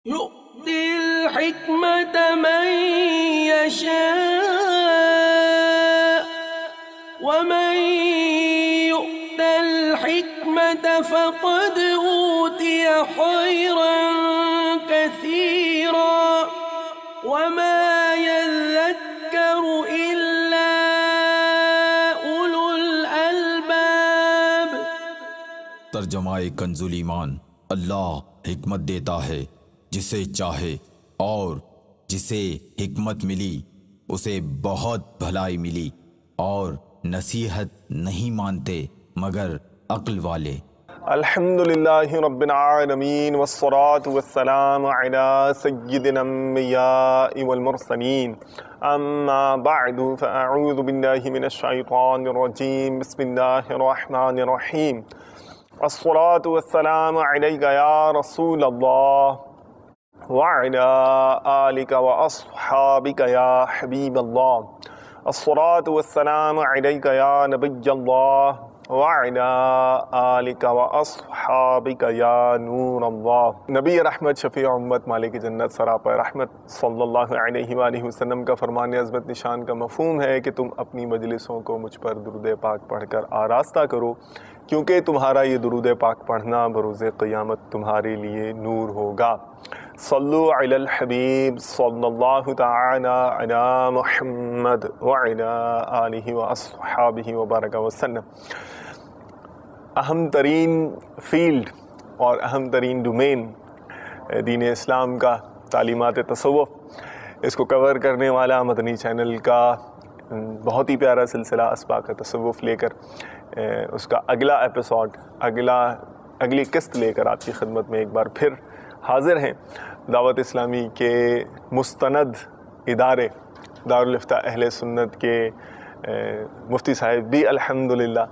يؤتي الحكمة من يشاء ومن يؤت الحكمة فقد أوتي خيرا كثيرا وما يذكر إلا أولو الألباب۔ ترجمہ کنز ایمان۔ اللہ حکمت دیتا ہے جسے چاہے، اور جسے حکمت ملی اسے بہت بھلائی ملی، اور نصیحت نہیں مانتے مگر عقل والے۔ الحمدللہ رب العالمین والصلاة والسلام علی سید الانبیاء والمرسلین، اما بعد فاعوذ باللہ من الشیطان الرجیم، بسم اللہ الرحمن الرحیم۔ الصلاة والسلام علیک یا رسول اللہ وعلی آلک واصحابک یا حبیب اللہ۔ الصلاة والسلام علیک یا نبی اللہ وعلی آلک واصحابک یا نور اللہ۔ نبی رحمت، شفیع امت، مالک جنت، سراپا رحمت صلی اللہ علیہ وآلہ وسلم کا فرمان عظمت نشان کا مفہوم ہے کہ تم اپنی مجلسوں کو مجھ پر درود پاک پڑھ کر آراستہ کرو، کیونکہ تمہارا یہ درود پاک پڑھنا بروز قیامت تمہارے لیے نور ہوگا۔ صلو علی الحبیب صلی اللہ تعالی علی محمد وعلی آلہ واصحابہ وبارک وسلم۔ اہم ترین فیلڈ اور اہم ترین ڈومین دین اسلام کا تعلیمات تصوف، اس کو کور کرنے والا مدنی چینل کا بہت ہی پیارا سلسلہ اسباق تصوف لے کر اس کا اگلا ایپیسوڈ، اگلی قسط لے کر آپ کی خدمت میں ایک بار پھر حاضر ہیں۔ دعوت اسلامی کے مستند ادارے دارالافتاء اہل سنت کے مفتی صاحب بھی الحمدللہ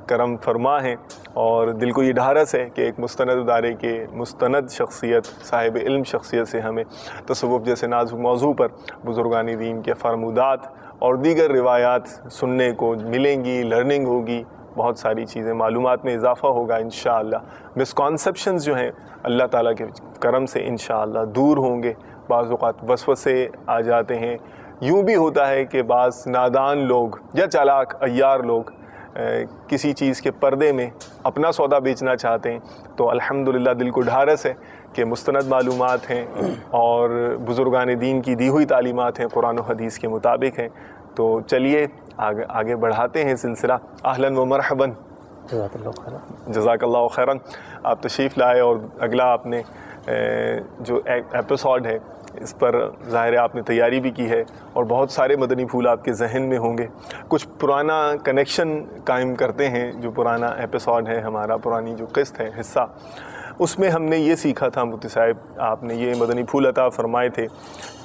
کرم فرما ہیں، اور دل کو یہ ڈھارس ہے کہ ایک مستند ادارے کے مستند شخصیت، صاحب علم شخصیت سے ہمیں تصوف جیسے نازک موضوع پر بزرگان دین کے فرمودات اور دیگر روایات سننے کو ملیں گی، لرننگ ہوگی، بہت ساری چیزیں، معلومات میں اضافہ ہوگا انشاءاللہ۔ مسکانسیپشنز جو ہیں اللہ تعالیٰ کے کرم سے انشاءاللہ دور ہوں گے۔ بعض اوقات وسوسے آ جاتے ہیں، یوں بھی ہوتا ہے کہ بعض نادان لوگ یا چالاک عیار لوگ کسی چیز کے پردے میں اپنا سودا بیچنا چاہتے ہیں، تو الحمدللہ دل کو ڈھارس ہے کہ مستند معلومات ہیں اور بزرگان دین کی دی ہوئی تعلیمات ہیں، قرآن و حدیث کے مطابق ہیں۔ تو چلیے آگے بڑھاتے ہیں سلسلہ۔ اہلاً و مرحباً، جزاک اللہ خیراً۔ آپ تشریف لائے اور اگلا آپ نے جو ایپیسوڈ ہے اس پر ظاہر ہے آپ نے تیاری بھی کی ہے، اور بہت سارے مدنی پھول آپ کے ذہن میں ہوں گے۔ کچھ پرانا کنیکشن قائم کرتے ہیں، جو پرانا ایپیسوڈ ہے ہمارا، پرانی جو قسط ہے، حصہ، اس میں ہم نے یہ سیکھا تھا مفتی صاحب، آپ نے یہ مدنی پھول عطا فرمائے تھے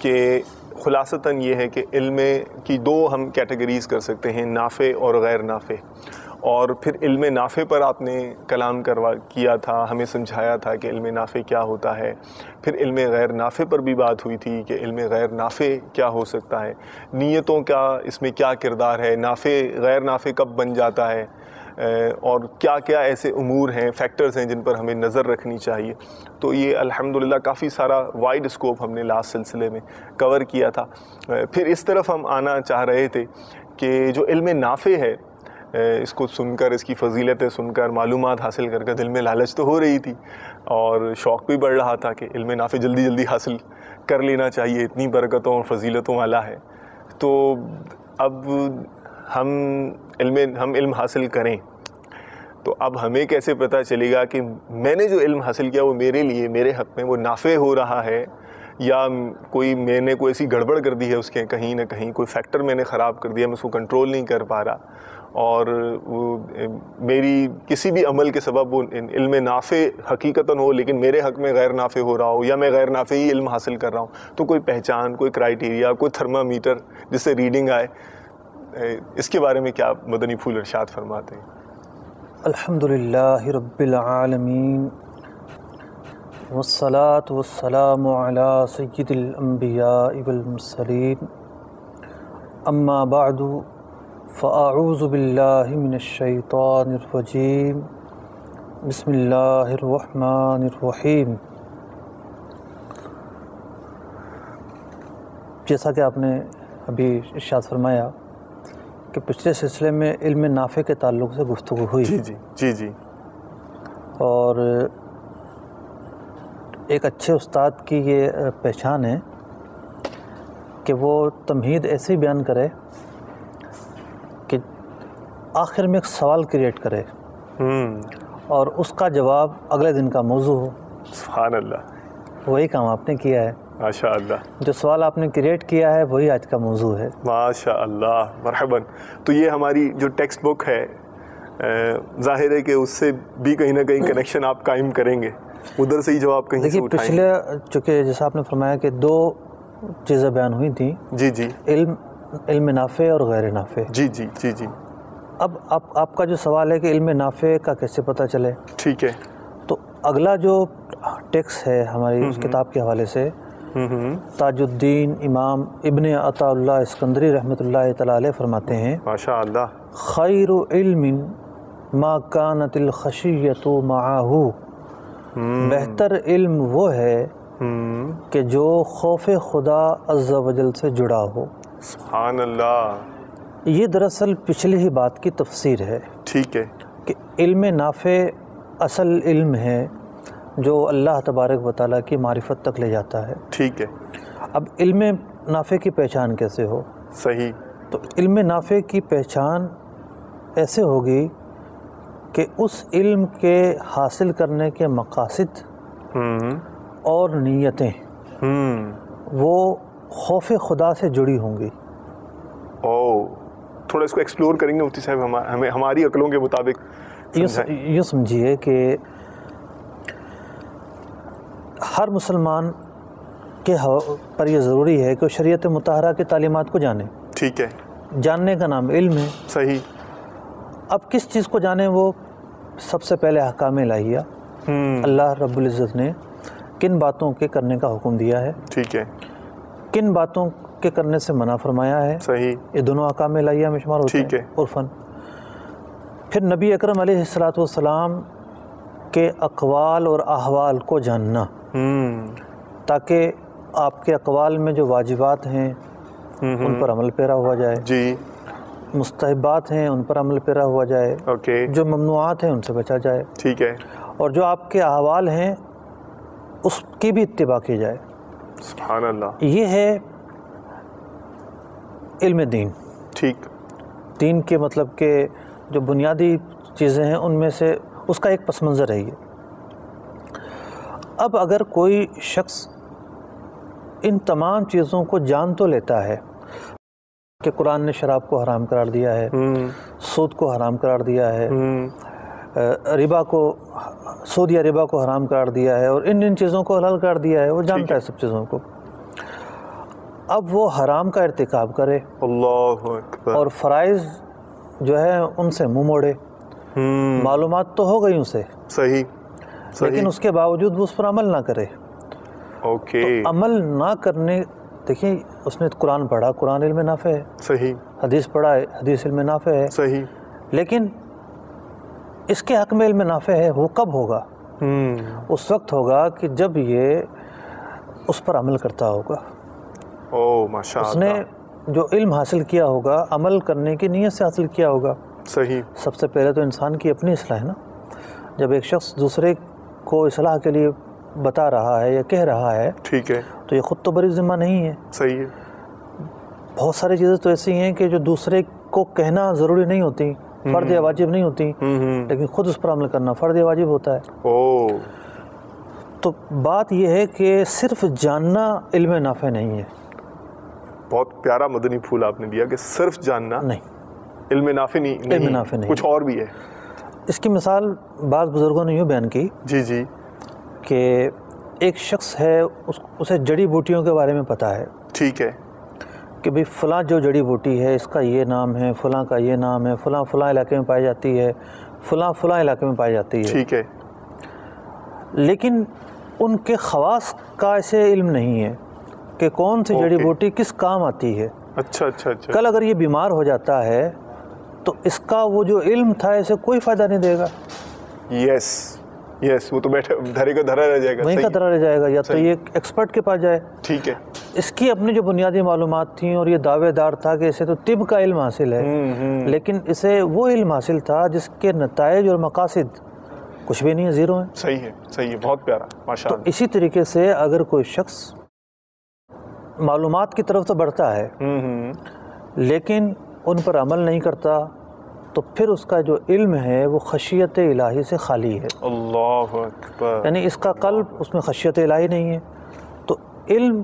کہ خلاصتاً یہ ہے کہ علم کی دو ہم کیٹیگریز کر سکتے ہیں، نافع اور غیر نافع۔ اور پھر علم نافع پر آپ نے کلام کیا تھا، ہمیں سمجھایا تھا کہ علم نافع کیا ہوتا ہے۔ پھر علم غیر نافع پر بھی بات ہوئی تھی کہ علم غیر نافع کیا ہو سکتا ہے، نیتوں کا اس میں کیا کردار ہے، نافع غیر نافع کب بن جاتا ہے، اور کیا کیا ایسے امور ہیں، فیکٹرز ہیں جن پر ہمیں نظر رکھنی چاہیے۔ تو یہ الحمدللہ کافی سارا وائڈ اسکوپ ہم نے لاسٹ سلسلے میں کور کیا تھا۔ پھر اس طرف ہم آنا چاہ رہے تھے کہ جو علم نافع ہے، اس کو سن کر، اس کی فضیلتیں سن کر، معلومات حاصل کر کے دل میں لالچ تو ہو رہی تھی، اور شوق بھی بڑھ رہا تھا کہ علم نافع جلدی جلدی حاصل کر لینا چاہیے، اتنی برکتوں اور فضیلتوں والا ہے۔ تو اب ہم علم حاصل کریں تو اب ہمیں کیسے پتہ چلے گا کہ میں نے جو علم حاصل کیا وہ میرے لیے، میرے حق میں وہ نافع ہو رہا ہے، یا میں نے کوئی ایسی گڑبڑ کر دی ہے اس کے، کہیں نہ کہیں کوئی فیکٹر میں نے خراب کر دیا، میں اس کو کنٹرول نہیں کر پا رہا، اور وہ میری کسی بھی عمل کے سبب وہ علم نافع حقیقتاً ہو لیکن میرے حق میں غیر نافع ہو رہا ہو، یا میں غیر نافع ہی علم حاصل کر رہا ہوں۔ تو کوئی پہچان، کوئی کرائیٹیریا، کوئی تھرمامیٹر جس سے ریڈنگ آئے، اس کے بارے میں کیا مدنی پھول ارشاد فرماتے ہیں؟ الحمدللہ رب العالمین، والصلاة والسلام علی سید الانبیاء والمرسلین، اما بعد فاعوذ باللہ من الشیطان الرجیم، بسم اللہ الرحمن الرحیم۔ جیسا کہ آپ نے ابھی ارشاد فرمایا کہ پچھلے سلسلے میں علم نافع کے تعلق سے گفتگو ہوئی. جی جی جی جی. اور ایک اچھے استاد کی یہ پہچان ہے کہ وہ تمہید ایسی بیان کرے کہ آخر میں ایک سوال کریٹ کرے اور اس کا جواب اگلے دن کا موضوع ہو. سبحان اللہ. وہی کام آپ نے کیا ہے. ماشاء اللہ. جو سوال آپ نے کریٹ کیا ہے وہی آج کا موضوع ہے. ماشاء اللہ. مرحباً. تو یہ ہماری جو ٹیکسٹ بک ہے ظاہر ہے کہ اس سے بھی کہیں نہ کہیں کنیکشن آپ قائم کریں گے, ادھر سے ہی جواب کہیں سے اٹھائیں گے. پچھلے چونکہ جیسا آپ نے فرمایا کہ 2 چیزیں بیان ہوئی تھیں. جی جی. علم نافع اور غیر نافع. جی جی جی جی. اب آپ کا جو سوال ہے کہ علم نافع کا کیسے پتہ چلے. ٹھیک ہے. تو اگلا جو ٹیکسٹ ہے ہماری اس کتاب کے حوالے سے تاج الدین امام ابن عطا اللہ اسکندری رحمۃ اللہ تعالی علیہ فرماتے ہیں ماشاء اللہ, خیر علم ما کانت الخشیۃ معہ, بہتر علم وہ ہے کہ جو خوف خدا عز و جل سے جڑا ہو. سبحان اللہ. یہ دراصل پچھلی ہی بات کی تفسیر ہے. ٹھیک ہے. کہ علم نافع اصل علم ہے جو اللہ تبارک و تعالیٰ کی معرفت تک لے جاتا ہے. ٹھیک ہے. اب علم نافع کی پہچان کیسے ہو؟ صحیح. تو علم نافع کی پہچان ایسے ہوگی کہ اس علم کے حاصل کرنے کے مقاصد اور نیتیں وہ خوف خدا سے جڑی ہوں گی. تھوڑا اس کو ایکسپلور کریں گے مفتی صاحب, ہمیں ہماری عقلوں کے مطابق یوں سمجھیے کہ ہر مسلمان کے پر یہ ضروری ہے کہ وہ شریعت مطہرہ کی تعلیمات کو جانے. ٹھیک ہے. جاننے کا نام علم ہے. صحیح. اب کس چیز کو جانے؟ وہ سب سے پہلے احکام الہیہ, اللہ رب العزت نے کن باتوں کے کرنے کا حکم دیا ہے, ٹھیک ہے, کن باتوں کے کرنے سے منع فرمایا ہے. صحیح. یہ دونوں احکام الہیہ میں شمار ہوتے ہیں عرفاً. پھر نبی اکرم علیہ الصلاۃ والسلام کے اقوال اور احوال کو جاننا تاکہ آپ کے اقوال میں جو واجبات ہیں ان پر عمل پیرا ہوا جائے, جی, مستحبات ہیں ان پر عمل پیرا ہوا جائے, اوکے, جو ممنوعات ہیں ان سے بچا جائے. ٹھیک ہے. اور جو آپ کے احوال ہیں اس کی بھی اتباع کی جائے. سبحان اللہ. یہ ہے علم دین. ٹھیک. دین کے مطلب کہ جو بنیادی چیزیں ہیں ان میں سے اس کا ایک پس منظر ہے یہ. اب اگر کوئی شخص ان تمام چیزوں کو جان تو لیتا ہے کہ قرآن نے شراب کو حرام قرار دیا ہے, سود کو حرام قرار دیا ہے, ربا کو, سود یا ربا کو حرام قرار دیا ہے, اور ان چیزوں کو حلال قرار دیا ہے, وہ جانتا ہے سب چیزوں کو. اب وہ حرام کا ارتکاب کرے, اللہ اکبر, اور فرائض جو ہے ان سے منہ موڑے. معلومات تو ہو گئی اسے, صحیح, لیکن اس کے باوجود وہ اس پر عمل نہ کرے. اوکے. تو عمل نہ کرنے, دیکھیں اس نے قرآن پڑھا, قرآن علم نافع ہے. صحیح. حدیث پڑھا ہے, حدیث علم نافع ہے. صحیح. لیکن اس کے حق میں علم نافع ہے وہ کب ہوگا؟ اس وقت ہوگا کہ جب یہ اس پر عمل کرتا ہوگا. ماشاء اللہ. اس نے جو علم حاصل کیا ہوگا عمل کرنے کی نیت سے حاصل کیا ہوگا. صحیح. سب سے پہلے تو انسان کی اپنی اصلاح ہے نا. جب ایک شخص دوسرے کو اصلاح کے لیے بتا رہا ہے یا کہہ رہا ہے, ٹھیک ہے, تو یہ خود تو بری ذمہ نہیں ہے. صحیح ہے. بہت ساری چیزیں تو ایسی ہیں کہ جو دوسرے کو کہنا ضروری نہیں ہوتی, فرض یا واجب نہیں ہوتی, لیکن خود اس پر عمل کرنا فرض یا واجب ہوتا ہے. تو بات یہ ہے کہ صرف جاننا علم نافع نہیں ہے. بہت پیارا مدنی پھول آپ نے دیا کہ صرف جاننا نہیں, علم نافع نہیں, علم نافع نہیں, کچھ اور بھی ہے. اس کی مثال بعض بزرگوں نے یوں بیان کی, جی جی, کہ ایک شخص ہے اسے جڑی بوٹیوں کے بارے میں پتہ ہے. ٹھیک ہے. کہ بھئی فلاں جو جڑی بوٹی ہے اس کا یہ نام ہے, فلاں کا یہ نام ہے, فلاں فلاں علاقے میں پائی جاتی ہے, فلاں فلاں علاقے میں پائی جاتی ہے. ٹھیک ہے. لیکن ان کے خواص کا ایسے علم نہیں ہے کہ کون سی جڑی بوٹی کس کام آتی ہے. اچھا اچھا اچھا. کل اگر یہ بیمار ہو جاتا ہے تو اس کا وہ جو علم تھا اسے کوئی فائدہ نہیں دے گا. یس یس, وہ تو بیٹھے دھرے کا دھرا رہ جائے گا, وہیں کا دھرا رہ جائے گا. یا تو یہ ایکسپرٹ کے پاس جائے, ٹھیک ہے, اس کی اپنی جو بنیادی معلومات تھیں اور یہ دعوے دار تھا کہ اسے تو طب کا علم حاصل ہے، لیکن اسے وہ علم حاصل تھا جس کے نتائج اور مقاصد کچھ بھی نہیں ہے، زیرو ہیں۔ صحیح ہے، صحیح ہے، بہت پیارا، ماشاء تو اللہ۔ اسی طریقے سے اگر کوئی شخص معلومات کی طرف تو بڑھتا ہے لیکن ان پر عمل نہیں کرتا تو پھر اس کا جو علم ہے وہ خشیت الہی سے خالی ہے، اللہ اکبر۔ یعنی اس کا قلب اس میں خشیت الہی نہیں ہے۔ تو علم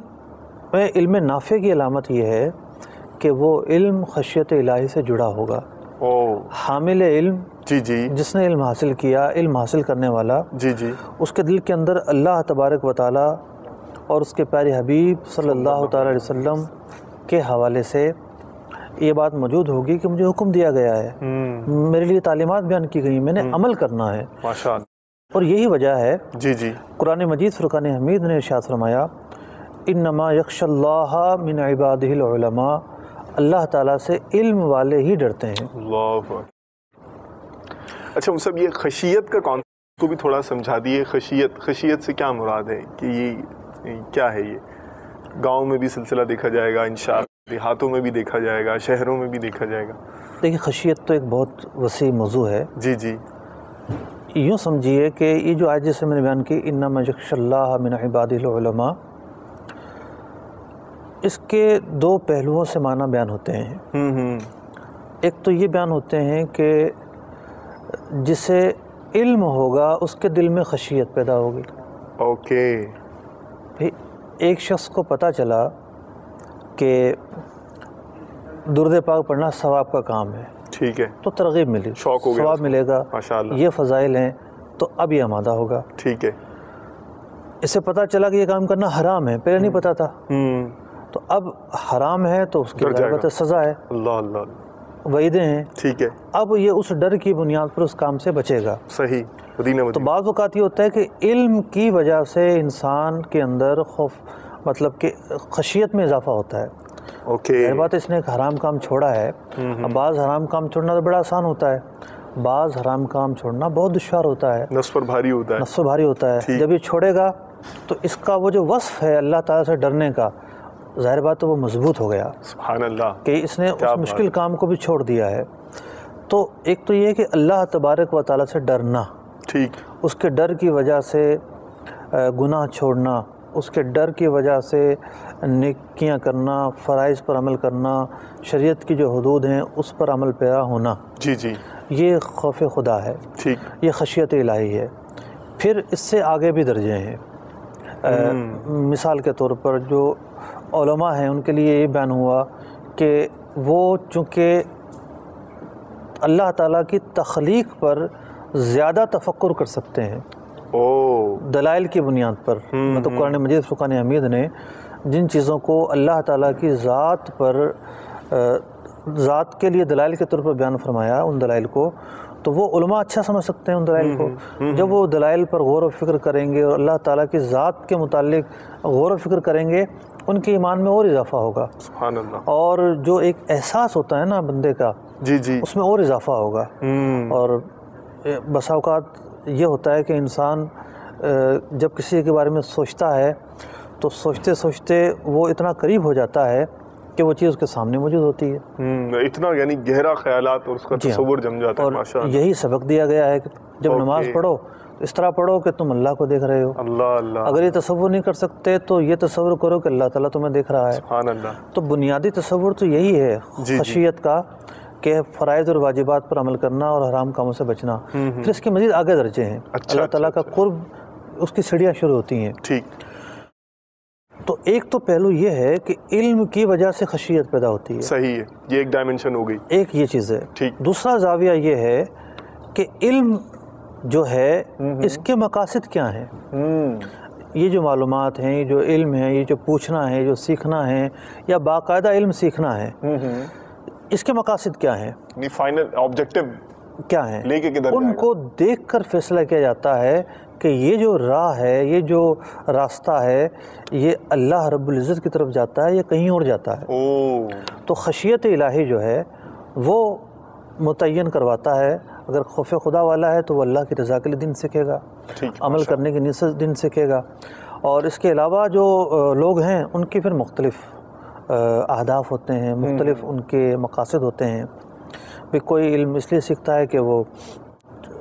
میں علم نافع کی علامت یہ ہے کہ وہ علم خشیت الہی سے جڑا ہوگا۔ حامل علم جی جی جس نے علم حاصل کیا، علم حاصل کرنے والا، جی جی، اس کے دل کے اندر اللہ تبارک و تعالیٰ اور اس کے پیارے حبیب صلی اللہ تعالیٰ علیہ وسلم کے حوالے سے یہ بات موجود ہوگی کہ مجھے حکم دیا گیا ہے، میرے لیے تعلیمات بیان کی گئی، میں نے عمل کرنا ہے۔ ماشاء اللہ۔ اور یہی وجہ ہے جی جی، قرآن مجید فرقان حمید نے ارشاد فرمایا انما یخشى اللہ من عبادہ العلماء، اللہ تعالیٰ سے علم والے ہی ڈرتے ہیں۔ اللہ اکبر۔ اچھا مصعب، یہ خشیت کا کانسیپٹ کو بھی تھوڑا سمجھا دیے۔ خشیت سے کیا مراد ہے کہ یہ کیا ہے؟ یہ گاؤں میں بھی سلسلہ دیکھا جائے گا انشاءاللہ، دیہاتوں میں بھی دیکھا جائے گا، شہروں میں بھی دیکھا جائے گا؟ دیکھیے خشیت تو ایک بہت وسیع موضوع ہے۔ جی جی، یوں سمجھیے کہ یہ جو آیت جیسے میں نے بیان کی انما یخشى اللہ من عبادہ العلماء، اس کے دو پہلوؤں سے معنی بیان ہوتے ہیں۔ ایک تو یہ بیان ہوتے ہیں کہ جسے علم ہوگا اس کے دل میں خشیت پیدا ہوگی۔ اوکے۔ ایک شخص کو پتہ چلا کہ درود پاک پڑھنا ثواب کا کام ہے، ٹھیک ہے، تو ترغیب ملی، شوق ہو گیا، ثواب ملے گا، ماشاءاللہ، یہ فضائل ہیں، تو اب یہ آمادہ ہوگا۔ ٹھیک ہے۔ اسے پتہ چلا کہ یہ کام کرنا حرام ہے، پہلے نہیں پتہ تھا، تو اب حرام ہے تو اس کی ضرورت سزا ہے، اللہ اللہ، وعیدیں ہیں، ٹھیک ہے۔ اب یہ اس ڈر کی بنیاد پر اس کام سے بچے گا۔ صحیح، مدینہ۔ تو بعض اوقات یہ ہوتا ہے کہ علم کی وجہ سے انسان کے اندر خوف، مطلب کہ خشیت میں اضافہ ہوتا ہے۔ اوکے، بات اس نے ایک حرام کام چھوڑا ہے، اب بعض حرام کام چھوڑنا تو بڑا آسان ہوتا ہے، بعض حرام کام چھوڑنا بہت دشوار ہوتا ہے، نفس پر بھاری ہوتا ہے، نفس پر بھاری ہوتا ہے۔ جب یہ چھوڑے گا تو اس کا وہ جو وصف ہے اللہ تعالیٰ سے ڈرنے کا، ظاہر بات تو وہ مضبوط ہو گیا، سبحان اللہ، کہ اس نے اس مشکل کام کو بھی چھوڑ دیا ہے۔ تو ایک تو یہ ہے کہ اللہ تبارک و تعالیٰ سے ڈرنا، ٹھیک، اس کے ڈر کی وجہ سے گناہ چھوڑنا، اس کے ڈر کی وجہ سے نیکیاں کرنا، فرائض پر عمل کرنا، شریعت کی جو حدود ہیں اس پر عمل پیرا ہونا، جی جی، یہ خوف خدا ہے، ٹھیک، یہ خشیت الہی ہے۔ پھر اس سے آگے بھی درجے ہیں۔ مثال کے طور پر جو علماء ہیں ان کے لیے یہ بیان ہوا کہ وہ چونکہ اللہ تعالیٰ کی تخلیق پر زیادہ تفکر کر سکتے ہیں، دلائل کی بنیاد پر، مطلب قرآن مجید فرقان حمید نے جن چیزوں کو اللہ تعالیٰ کی ذات پر، ذات کے لیے دلائل کے طور پر بیان فرمایا، ان دلائل کو تو وہ علماء اچھا سمجھ سکتے ہیں ان دلائل کو۔ جب وہ دلائل پر غور و فکر کریں گے اور اللہ تعالیٰ کی ذات کے متعلق غور و فکر کریں گے، ان کے ایمان میں اور اضافہ ہوگا، سبحان اللہ، اور جو ایک احساس ہوتا ہے نا بندے کا، جی جی، اس میں اور اضافہ ہوگا۔ اور بسا اوقات یہ ہوتا ہے کہ انسان جب کسی کے بارے میں سوچتا ہے تو سوچتے سوچتے وہ اتنا قریب ہو جاتا ہے کہ وہ چیز اس کے سامنے موجود ہوتی ہے، اتنا یعنی گہرا خیالات اور اس کا تصور جم جاتا ہے۔ اور ماشاءاللہ، یہی سبق دیا گیا ہے کہ جب نماز پڑھو تو اس طرح پڑھو کہ تم اللہ کو دیکھ رہے ہو۔ اللہ اللہ، اگر یہ تصور نہیں کر سکتے تو یہ تصور کرو کہ اللہ تعالیٰ تمہیں دیکھ رہا ہے۔ سبحان اللہ۔ تو بنیادی تصور تو یہی ہے خشیت کا، کہ فرائض اور واجبات پر عمل کرنا اور حرام کاموں سے بچنا۔ پھر اس کے مزید آگے درجے ہیں، اللہ تعالیٰ کا قرب، اس کی سیڑھیاں شروع ہوتی ہیں۔ ٹھیک، تو ایک تو پہلو یہ ہے کہ علم کی وجہ سے خشیت پیدا ہوتی ہے، صحیح ہے، یہ ایک ڈائمنشن ہو گئی، ایک یہ چیز ہے۔ ٹھیک، دوسرا زاویہ یہ ہے کہ علم جو ہے اس کے مقاصد کیا ہیں، یہ جو معلومات ہیں، یہ جو علم ہے، یہ جو پوچھنا ہے، جو سیکھنا ہے، یا باقاعدہ علم سیکھنا ہے، اس کے مقاصد کیا ہیں، فائنل آبجیکٹو کیا ہیں، لے کے کدھر ان کو دیکھ کر فیصلہ کیا جاتا ہے کہ یہ جو راہ ہے، یہ جو راستہ ہے، یہ اللہ رب العزت کی طرف جاتا ہے یا کہیں اور جاتا ہے۔ تو خشیت الہی جو ہے وہ متعین کرواتا ہے، اگر خوف خدا والا ہے تو وہ اللہ کی رضا کے لیے دین سیکھے گا، عمل کرنے کی نیت سے دین سیکھے گا، اور اس کے علاوہ جو لوگ ہیں ان کے پھر مختلف اہداف ہوتے ہیں، مختلف ان کے مقاصد ہوتے ہیں. بھی کوئی علم اس لیے سیکھتا ہے کہ وہ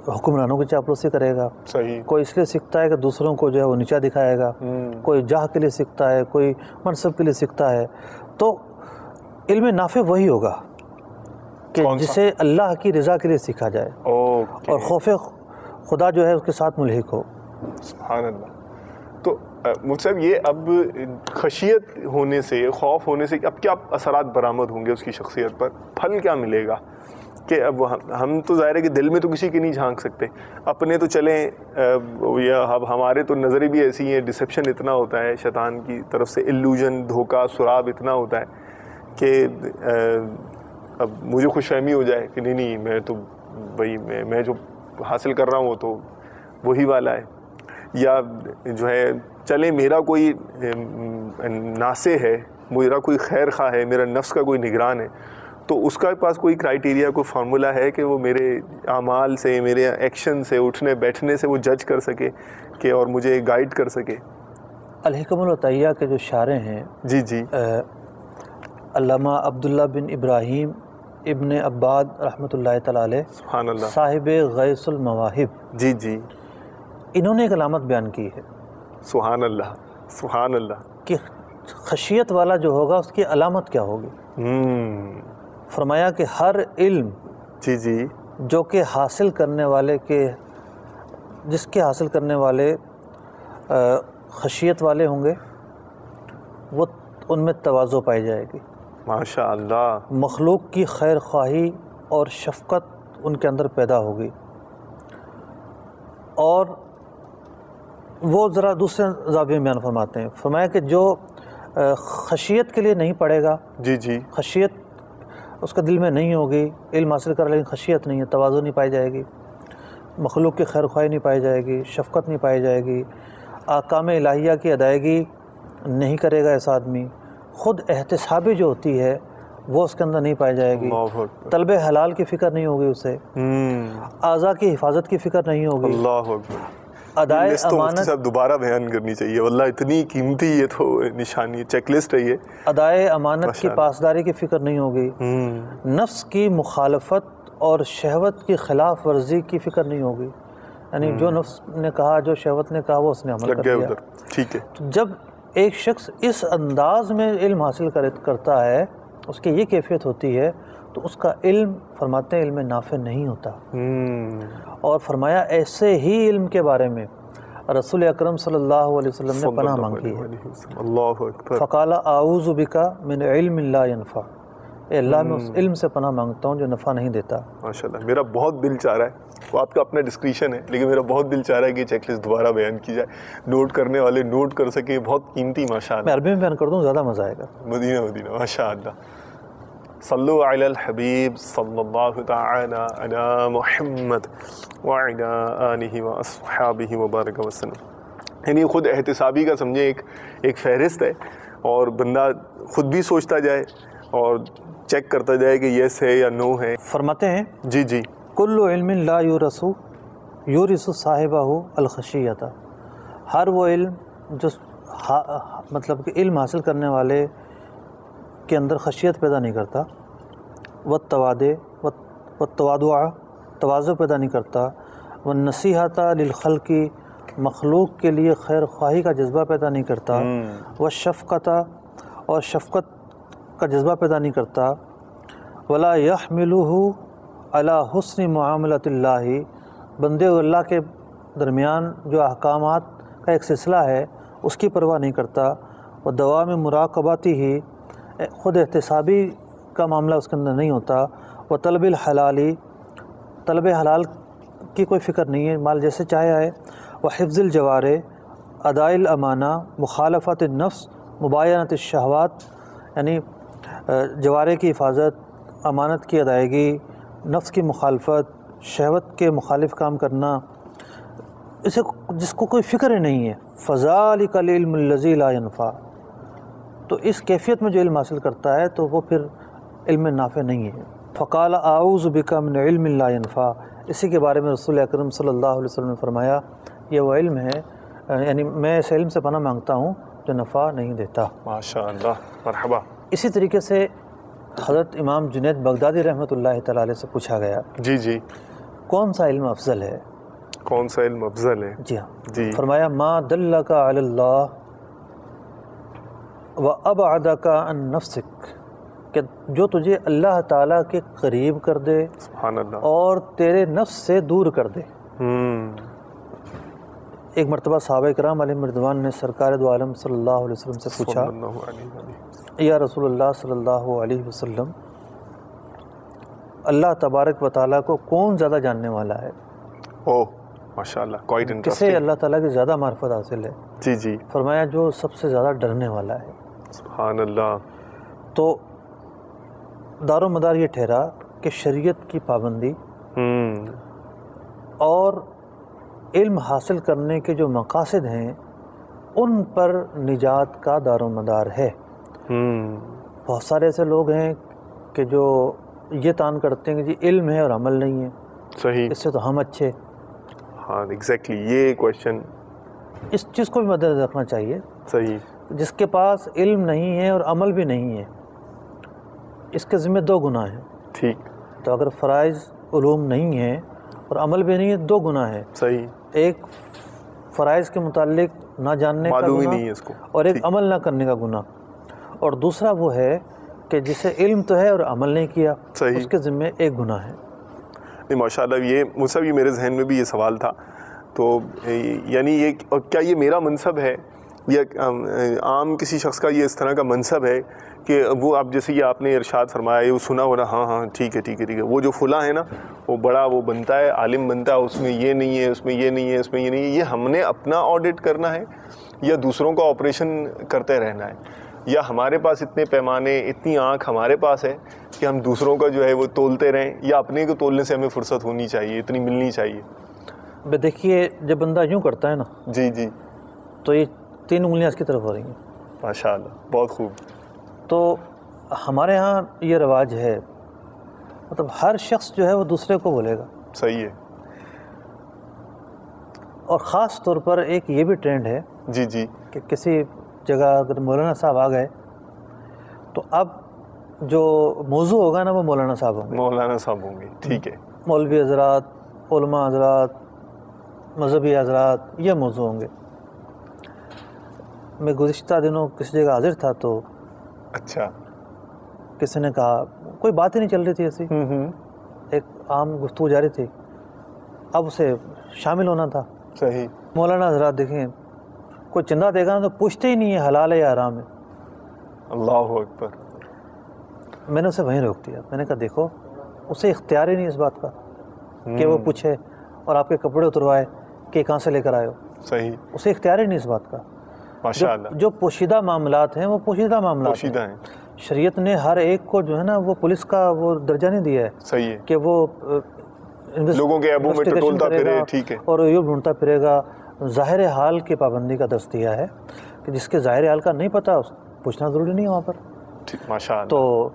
حکمرانوں کی چاپلوسی کرے گا، صحیح. کوئی اس لیے سیکھتا ہے کہ دوسروں کو جو ہے وہ نیچا دکھائے گا، کوئی جاہ کے لیے سیکھتا ہے، کوئی منصب کے لیے سیکھتا ہے. تو علم نافع وہی ہوگا کہ جسے اللہ کی رضا کے لیے سیکھا جائے اور خوف خدا جو ہے اس کے ساتھ ملحق ہو. سبحان اللہ. تو مفتی صاحب یہ اب خشیت ہونے سے، خوف ہونے سے اب کیا اثرات برآمد ہوں گے اس کی شخصیت پر؟ پھل کیا ملے گا؟ کہ اب ہم تو ظاہر ہے کہ دل میں تو کسی کے نہیں جھانک سکتے، اپنے تو چلیں، یا اب ہمارے تو نظریں بھی ایسی ہیں، ڈسیپشن اتنا ہوتا ہے شیطان کی طرف سے، الوژن، دھوکہ، سراب اتنا ہوتا ہے کہ اب مجھے خوش فہمی ہو جائے کہ نہیں میں تو بھائی میں جو حاصل کر رہا ہوں وہ تو وہی والا ہے، یا جو ہے چلیں میرا کوئی ناصح ہے، میرا کوئی خیر خواہ ہے، میرا نفس کا کوئی نگران ہے، تو اس کا پاس کوئی کرائیٹیریا، کوئی فارمولہ ہے کہ وہ میرے اعمال سے، میرے ایکشن سے، اٹھنے بیٹھنے سے وہ جج کر سکے کہ اور مجھے گائیڈ کر سکے؟ الحکم العطیہ کے جو شارح ہیں جی علامہ عبداللہ بن ابراہیم ابن عباد رحمۃ اللہ تعالیٰ علیہ، سبحان اللہ، صاحب غیث المواہب، جی انہوں نے ایک علامت بیان کی ہے. سبحان اللہ، سبحان اللہ. کہ خشیت والا جو ہوگا اس کی علامت کیا ہوگی؟ فرمایا کہ ہر علم جی جو کہ حاصل کرنے والے کے، جس کے حاصل کرنے والے خشیت والے ہوں گے، وہ ان میں تواضع پائی جائے گی. ماشاء اللہ. مخلوق کی خیر خواہی اور شفقت ان کے اندر پیدا ہوگی. اور وہ ذرا دوسرے زاویے میں بیان فرماتے ہیں، فرمایا کہ جو خشیت کے لیے نہیں پڑھے گا، جی خشیت اس کا دل میں نہیں ہوگی، علم حاصل کر لیکن خشیت نہیں ہے، تواضع نہیں پائی جائے گی، مخلوق کی خیر خواہی نہیں پائی جائے گی، شفقت نہیں پائی جائے گی، احکام الہیہ کی ادائیگی نہیں کرے گا ایسا آدمی، خود احتسابی جو ہوتی ہے وہ اس کے اندر نہیں پائی جائے گی، طلب حلال کی فکر نہیں ہوگی اسے، اعضاء کی حفاظت کی فکر نہیں ہوگی، اللہ اکبر. ادائے امانت صاحب دوبارہ بیان کرنی چاہیے، واللہ اتنی قیمتی یہ تو نشانی، چیک لسٹ ہے یہ. ادائے امانت کی پاسداری کی فکر نہیں ہوگی، نفس کی مخالفت اور شہوت کی خلاف ورزی کی فکر نہیں ہوگی، یعنی جو نفس نے کہا، جو شہوت نے کہا وہ اس نے عمل کر دیا. ٹھیک ہے. جب ایک شخص اس انداز میں علم حاصل کرتا ہے، اس کی یہ کیفیت ہوتی ہے، تو اس کا علم، فرماتے ہیں، علم نافع نہیں ہوتا. اور فرمایا ایسے ہی علم کے بارے میں رسول اکرم صلی اللہ علیہ وسلم نے پناہ مانگی ہے. اللہ اکبر. فقال اعوذ بک من علم لا ينفع، اے اللہ میں اس علم سے پناہ مانگتا ہوں جو نفع نہیں دیتا. ماشاءاللہ. میرا بہت دل چاہ رہا ہے، وہ آپ کا اپنا ڈسکریشن ہے، لیکن میرا بہت دل چاہ رہا ہے کہ چیک لسٹ دوبارہ بیان کی جائے، نوٹ کرنے والے نوٹ کر سکیں. بہت قیمتی. ماشاءاللہ. میں عربی میں بیان کر دوں، زیادہ مزہ آئے گا. مدینہ. ماشاءاللہ. صلو علی الحبیب صلی اللہ تعالی علی محمد وعلی آلہ واصحابہ وبارک وسلم. یعنی خود احتسابی کا سمجھیں ایک فہرست ہے، اور بندہ خود بھی سوچتا جائے اور چیک کرتا جائے کہ یس ہے یا نو ہے. فرماتے ہیں جی کل علم لا یورث یورث صاحبہ الخشیۃ، ہر وہ علم جو مطلب کہ علم حاصل کرنے والے کے اندر خشیت پیدا نہیں کرتا، والتواضع، تواضع پیدا نہیں کرتا، والنصیحۃ للخلق، مخلوق کے لیے خیر خواہی کا جذبہ پیدا نہیں کرتا، والشفقۃ، اور شفقت کا جذبہ پیدا نہیں کرتا، ولا يحملہ علی حسن معاملۃ اللہ، بندے اور اللہ کے درمیان جو احکامات کا ایک سلسلہ ہے اس کی پرواہ نہیں کرتا، ودوام مراقبتہ، خود احتسابی کا معاملہ اس کے اندر نہیں ہوتا، وہ طلب الحلالی، طلب حلال کی کوئی فکر نہیں ہے، مال جیسے چاہے آئے، وہ حفظ الجوارح، اداء الامانہ، مخالفت النفس، مباینۃ الشہوات، یعنی جوارح کی حفاظت، امانت کی ادائیگی، نفس کی مخالفت، شہوت کے مخالف کام کرنا، اسے جس کو کوئی فکر ہی نہیں ہے. فذالک العلم الذی لا ینفع، تو اس کیفیت میں جو علم حاصل کرتا ہے تو وہ پھر علم نافع نہیں ہے. فقال اعوذ بک من علم لا ینفع، اسی کے بارے میں رسول اکرم صلی اللہ علیہ وسلم نے فرمایا یہ وہ علم ہے یعنی میں اس علم سے پناہ مانگتا ہوں جو نفع نہیں دیتا۔ ماشاء اللہ، مرحبا۔ اسی طریقے سے حضرت امام جنید بغدادی رحمۃ اللہ تعالی علیہ سے پوچھا گیا جی جی، کون سا علم افضل ہے؟ کون سا علم افضل ہے؟ جی ہاں، جی، فرمایا ما دلک علی اللہ و ابعدک عن نفسک، کہ جو تجھے اللہ تعالیٰ کے قریب کر دے سبحان اللہ۔ اور تیرے نفس سے دور کر دے۔ ایک مرتبہ صحابہ کرام علیہم رضوان نے سرکار دو عالم صلی اللہ علیہ وسلم سے پوچھا، صلی اللہ علیہ وسلم، یا رسول اللہ صلی اللہ علیہ وسلم، اللہ تبارک و تعالیٰ کو کون زیادہ جاننے والا ہے؟ اوہ ماشاء اللہ، کوائٹ کسے انٹرسٹنگ۔ اللہ تعالیٰ کی زیادہ معرفت حاصل ہے؟ جی جی، فرمایا جو سب سے زیادہ ڈرنے والا ہے۔ سبحان اللہ۔ تو دار و مدار یہ ٹھہرا کہ شریعت کی پابندی اور علم حاصل کرنے کے جو مقاصد ہیں ان پر نجات کا دار و مدار ہے۔ بہت سارے ایسے لوگ ہیں کہ جو یہ تان کرتے ہیں کہ جی علم ہے اور عمل نہیں ہے، صحیح، اس سے تو ہم اچھے۔ ہاں ایگزیکٹلی، یہ کویشچن اس چیز کو بھی مد نظر رکھنا چاہیے، صحیح، جس کے پاس علم نہیں ہے اور عمل بھی نہیں ہے اس کے ذمہ دو گناہ ہیں۔ ٹھیک، تو اگر فرائض علوم نہیں ہے اور عمل بھی نہیں ہے، دو گناہ ہیں، صحیح، ایک فرائض کے متعلق نہ جاننے کا معلوم ہی گناہ نہیں ہے اس کو، اور ایک عمل نہ کرنے کا گناہ، اور دوسرا وہ ہے کہ جسے علم تو ہے اور عمل نہیں کیا، صحیح، اس کے ذمہ ایک گناہ ہے۔ نہیں ماشاء اللہ، یہ مجھ سے بھی میرے ذہن میں بھی یہ سوال تھا۔ تو یعنی یہ کیا یہ میرا منصب ہے یا عام کسی شخص کا یہ اس طرح کا منصب ہے کہ وہ آپ جیسے کہ آپ نے ارشاد فرمایا، یہ وہ سنا ہو رہا، ہاں ہاں ٹھیک ہے ٹھیک ہے ٹھیک ہے، وہ جو فلاں ہے نا وہ بڑا وہ بنتا ہے، عالم بنتا ہے، اس میں یہ نہیں ہے، اس میں یہ نہیں ہے، اس میں یہ نہیں ہے، یہ ہم نے اپنا آڈٹ کرنا ہے یا دوسروں کا آپریشن کرتے رہنا ہے، یا ہمارے پاس اتنے پیمانے، اتنی آنکھ ہمارے پاس ہے کہ ہم دوسروں کا جو ہے وہ تولتے رہیں، یا اپنے کو تولنے سے ہمیں فرصت ہونی چاہیے، اتنی ملنی چاہیے؟ دیکھیے جب بندہ یوں کرتا ہے نا جی جی، تو یہ 3 انگلیاں اس کی طرف ہو رہی ہیں۔ ماشاء اللہ، بہت خوب۔ تو ہمارے ہاں یہ رواج ہے، مطلب ہر شخص جو ہے وہ دوسرے کو بولے گا، صحیح ہے، اور خاص طور پر ایک یہ بھی ٹرینڈ ہے جی جی، کہ کسی جگہ اگر مولانا صاحب آ گئے تو اب جو موضوع ہوگا نا وہ مولانا صاحب ہوں گے، مولانا صاحب ہوں گے، ٹھیک ہے، مولوی حضرات، علماء حضرات، مذہبی حضرات، یہ موضوع ہوں گے۔ میں گزشتہ دنوں کسی جگہ حاضر تھا تو اچھا، کسی نے کہا، کوئی بات ہی نہیں چل رہی تھی ایسی، ایک عام گفتگو جاری تھی، اب اسے شامل ہونا تھا۔ صحیح، مولانا حضرات دیکھیں، کوئی چندہ دے گا نا تو پوچھتے ہی نہیں ہے حلال ہے یا حرام ہے۔ اللہ اکبر۔ میں نے اسے وہیں روک دیا، میں نے کہا دیکھو اسے اختیار ہی نہیں اس بات کا کہ وہ پوچھے اور آپ کے کپڑے اتروائے کہ کہاں سے لے کر آئے ہو، صحیح، اسے اختیار ہی نہیں اس بات کا۔ ماشاء اللہ، جو پوشیدہ معاملات ہیں وہ پوشیدہ معاملات پوشیدہ ہیں، شریعت نے ہر ایک کو جو ہے نا وہ پولیس کا وہ درجہ نہیں دیا ہے صحیح ہے، کہ وہ لوگوں کے عیبوں میں investigation ٹٹولتا کرے پھرے، گا ٹھیک ہے، اور یہ ڈھونڈتا پھرے گا۔ ظاہر حال کی پابندی کا درس دیا ہے کہ جس کے ظاہر حال کا نہیں پتہ پوچھنا ضروری نہیں ہے وہاں پر۔ ماشاء اللہ، تو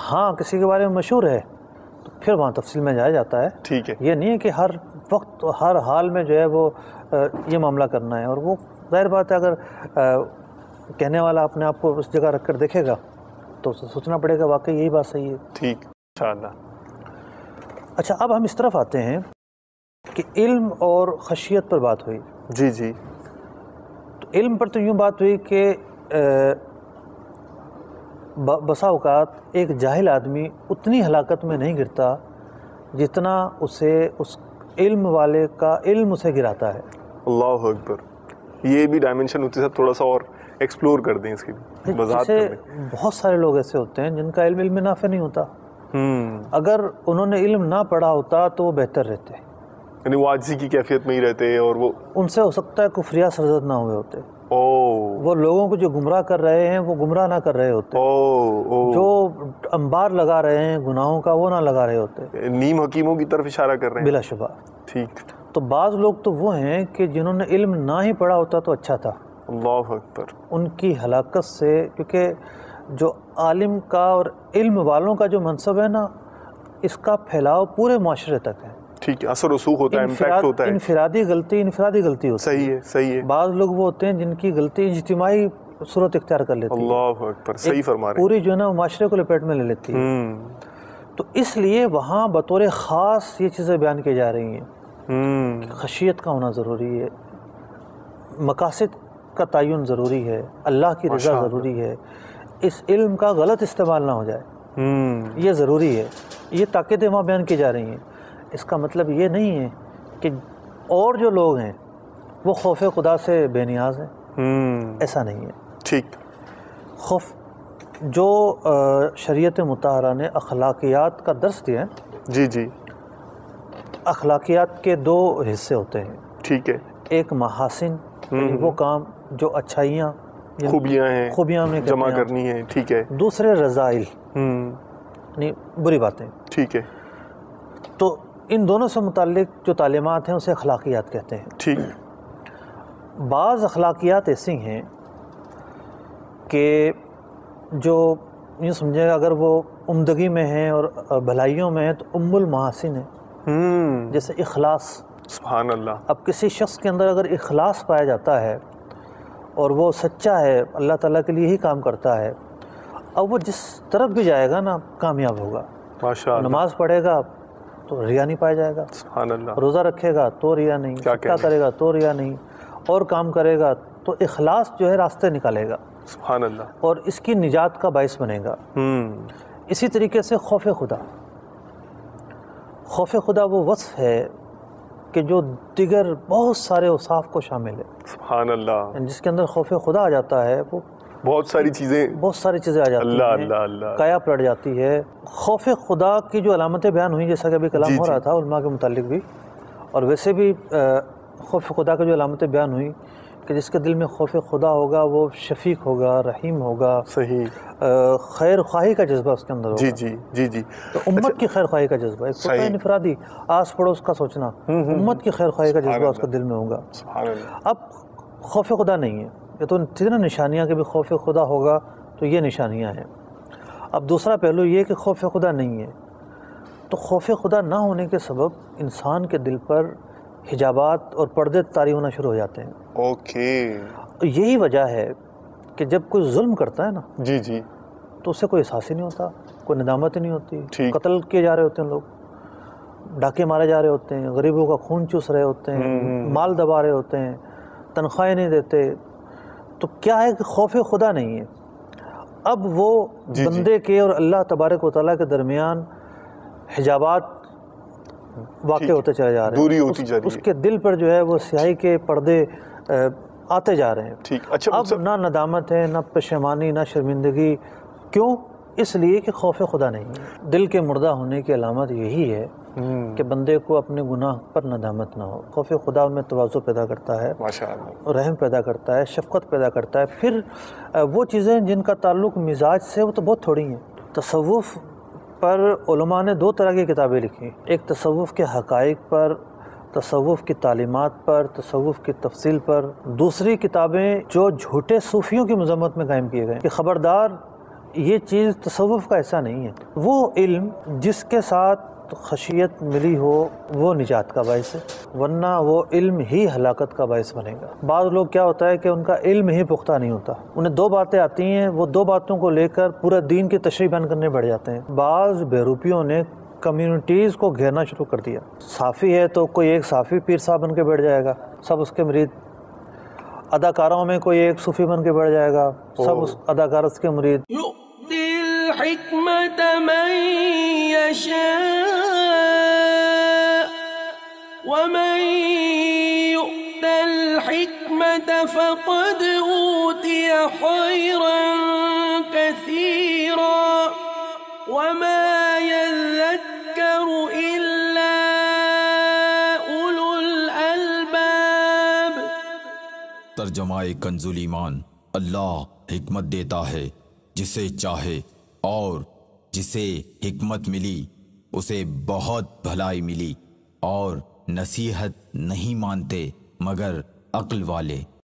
ہاں کسی کے بارے میں مشہور ہے تو پھر وہاں تفصیل میں جایا جاتا ہے، ٹھیک ہے، یہ نہیں ہے کہ ہر وقت ہر حال میں جو ہے وہ یہ معاملہ کرنا ہے۔ اور وہ ظاہر بات ہے، اگر کہنے والا اپنے آپ کو اس جگہ رکھ کر دیکھے گا تو اسے سوچنا پڑے گا واقعی یہی بات صحیح ہے۔ ٹھیک، ماشاء اللہ۔ اچھا، اب ہم اس طرف آتے ہیں کہ علم اور خشیت پر بات ہوئی۔ جی جی، تو علم پر تو یوں بات ہوئی کہ بسا اوقات ایک جاہل آدمی اتنی ہلاکت میں نہیں گرتا جتنا اسے اس علم والے کا علم اسے گراتا ہے۔ اللہ اکبر، یہ بھی ڈائمنشن ہوتی ہے، تھوڑا سا اور ایکسپلور کر دیں اس کی وضاحت جیسے کر دیں۔ بہت سارے لوگ ایسے ہوتے ہیں جن کا علم نافع نہیں ہوتا، اگر انہوں نے علم نہ پڑھا ہوتا تو وہ بہتر رہتے، یعنی وہ عاجزی کی کیفیت میں ہی رہتے، اور وہ ان سے ہو سکتا ہے کفریہ سرزد نہ ہوئے ہوتے، او وہ لوگوں کو جو گمراہ کر رہے ہیں وہ گمراہ نہ کر رہے ہوتے، او جو انبار لگا رہے ہیں گناہوں کا وہ نہ لگا رہے ہوتے، نیم حکیموں کی طرف اشارہ کر رہے ہیں، بلا شبہ۔ ٹھیک، تو بعض لوگ تو وہ ہیں کہ جنہوں نے علم نہ ہی پڑھا ہوتا تو اچھا تھا، اللہ اکبر، ان کی ہلاکت سے، کیونکہ جو عالم کا اور علم والوں کا جو منصب ہے نا اس کا پھیلاؤ پورے معاشرے تک ہے۔ ٹھیک ہے، اثر رسوخ ہوتا ہے، امپیکٹ ہوتا ہے. انفرادی غلطی ہوتی ہے. صحیح ہے، صحیح ہے. بعض لوگ وہ ہوتے ہیں جن کی غلطی اجتماعی صورت اختیار کر لیتی ہے. اللہ اکبر، صحیح فرما رہے ہیں. پوری جو ہے نا معاشرے کو لپیٹ میں لے لیتی ہے. تو اس لیے وہاں بطور خاص یہ چیزیں بیان کی جا رہی ہیں کہ خشیت کا ہونا ضروری ہے، مقاصد کا تعین ضروری ہے، اللہ کی رضا ضروری ہے، اس علم کا غلط استعمال نہ ہو جائے، یہ ضروری ہے. یہ تاکیدیں وہاں بیان کی جا رہی ہیں. اس کا مطلب یہ نہیں ہے کہ اور جو لوگ ہیں وہ خوف خدا سے بے نیاز ہیں، ایسا نہیں ہے. ٹھیک. خوف جو شریعت مطہرہ نے اخلاقیات کا درس دیا ہے. جی جی. اخلاقیات کے دو حصے ہوتے ہیں. ٹھیک ہے. ایک محاسن، یعنی وہ کام جو اچھائیاں خوبیاں ہمیں جمع کرنی ہے. ٹھیک ہے. دوسرے رذائل، یعنی بری باتیں. ٹھیک ہے. تو ان دونوں سے متعلق جو تعلیمات ہیں اسے اخلاقیات کہتے ہیں. ٹھیک. بعض اخلاقیات ایسی ہیں کہ جو یہ سمجھے گا اگر وہ عمدگی میں ہیں اور بھلائیوں میں ہیں تو ام المحاسن ہے. جیسے اخلاص. سبحان اللہ. اب کسی شخص کے اندر اگر اخلاص پایا جاتا ہے اور وہ سچا ہے، اللہ تعالیٰ کے لیے ہی کام کرتا ہے، اب وہ جس طرف بھی جائے گا نا کامیاب ہوگا. ماشاءاللہ. نماز پڑھے گا تو ریا نہیں پایا جائے گا. سبحان اللہ. روزہ رکھے گا تو ریا نہیں، صدقہ کرے گا تو ریا نہیں، اور کام کرے گا تو اخلاص جو ہے راستے نکالے گا. سبحان اللہ. اور اس کی نجات کا باعث بنے گا. اسی طریقے سے خوف خدا. خوف خدا وہ وصف ہے کہ جو دیگر بہت سارے اوصاف کو شامل ہے. سبحان اللہ. جس کے اندر خوف خدا آ جاتا ہے وہ بہت ساری چیزیں آ جاتی ہیں. اللہ قایا پلٹ جاتی ہے. خوف خدا کی جو علامتیں بیان ہوئی، جیسا کہ ابھی کلام ہو رہا تھا علماء کے متعلق بھی، اور ویسے بھی خوف خدا کی جو علامتیں بیان ہوئی کہ جس کے دل میں خوف خدا ہوگا وہ شفیق ہوگا، رحیم ہوگا. صحیح. خیر خواہی کا جذبہ اس کے اندر ہوگا. جی. تو امت کی خیر خواہی کا جذبہ، ایک ہوتا ہے انفرادی آس پڑوس کا سوچنا، امت کی خیر خواہی کا جذبہ اس کے دل میں ہوگا. سبحان اللہ. اب خوف خدا نہیں ہے. یہ تو نا نشانیاں کہ بھی خوف خدا ہوگا تو یہ نشانیاں ہیں. اب دوسرا پہلو یہ کہ خوف خدا نہیں ہے، تو خوف خدا نہ ہونے کے سبب انسان کے دل پر حجابات اور پردے طاری ہونا شروع ہو جاتے ہیں. اوکے. یہی وجہ ہے کہ جب کوئی ظلم کرتا ہے نا جی تو اسے کوئی احساس ہی نہیں ہوتا، کوئی ندامت ہی نہیں ہوتی. قتل کیے جا رہے ہوتے ہیں لوگ، ڈاکے مارے جا رہے ہوتے ہیں، غریبوں کا خون چوس رہے ہوتے ہیں، مال دبا رہے ہوتے ہیں، تنخواہیں نہیں دیتے. تو کیا ہے کہ خوف خدا نہیں ہے. اب وہ بندے کے اور اللہ تبارک و تعالیٰ کے درمیان حجابات واقع ہوتے چلے جا رہے ہیں، دوری ہوتی جا رہی ہے. اس کے دل پر جو ہے وہ سیاہی کے پردے آتے جا رہے ہیں. اچھا. اب نہ ندامت ہے، نہ پشیمانی، نہ شرمندگی. کیوں؟ اس لیے کہ خوف خدا نہیں ہے. دل کے مردہ ہونے کی علامت یہی ہے کہ بندے کو اپنے گناہ پر ندامت نہ ہو. خوف خدا ان میں تواضع پیدا کرتا ہے، رحم پیدا کرتا ہے، شفقت پیدا کرتا ہے. پھر وہ چیزیں جن کا تعلق مزاج سے وہ تو بہت تھوڑی ہیں. تصوف پر علماء نے دو طرح کی کتابیں لکھی. ایک تصوف کے حقائق پر، تصوف کی تعلیمات پر، تصوف کی تفصیل پر. دوسری کتابیں جو جھوٹے صوفیوں کی مذمت میں قائم کیے گئے کہ خبردار یہ چیز تصوف کا ایسا نہیں ہے. وہ علم جس کے ساتھ خشیت ملی ہو وہ نجات کا باعث ہے، ورنہ وہ علم ہی ہلاکت کا باعث بنے گا. بعض لوگ کیا ہوتا ہے کہ ان کا علم ہی پختہ نہیں ہوتا، انہیں دو باتیں آتی ہیں، وہ دو باتوں کو لے کر پورا دین کی تشریح بیان کرنے بیٹھ جاتے ہیں. بعض بہروپیوں نے کمیونٹیز کو گھیرنا شروع کر دیا. صافی ہے تو کوئی ایک صافی پیر صاحب بن کے بیٹھ جائے گا، سب اس کے مرید. اداکاروں میں کوئی ایک صوفی بن کے بیٹھ جائے گا، سب اس اداکار اس کے مرید. الحکمت من یشاء ومن یؤت الحکمت فقد اوتی خیرا کثیرا وما یذکر الا اولو الالباب. ترجمہ کنز ایمان. اللہ حکمت دیتا ہے جسے چاہے، اور جسے حکمت ملی اسے بہت بھلائی ملی، اور نصیحت نہیں مانتے مگر عقل والے.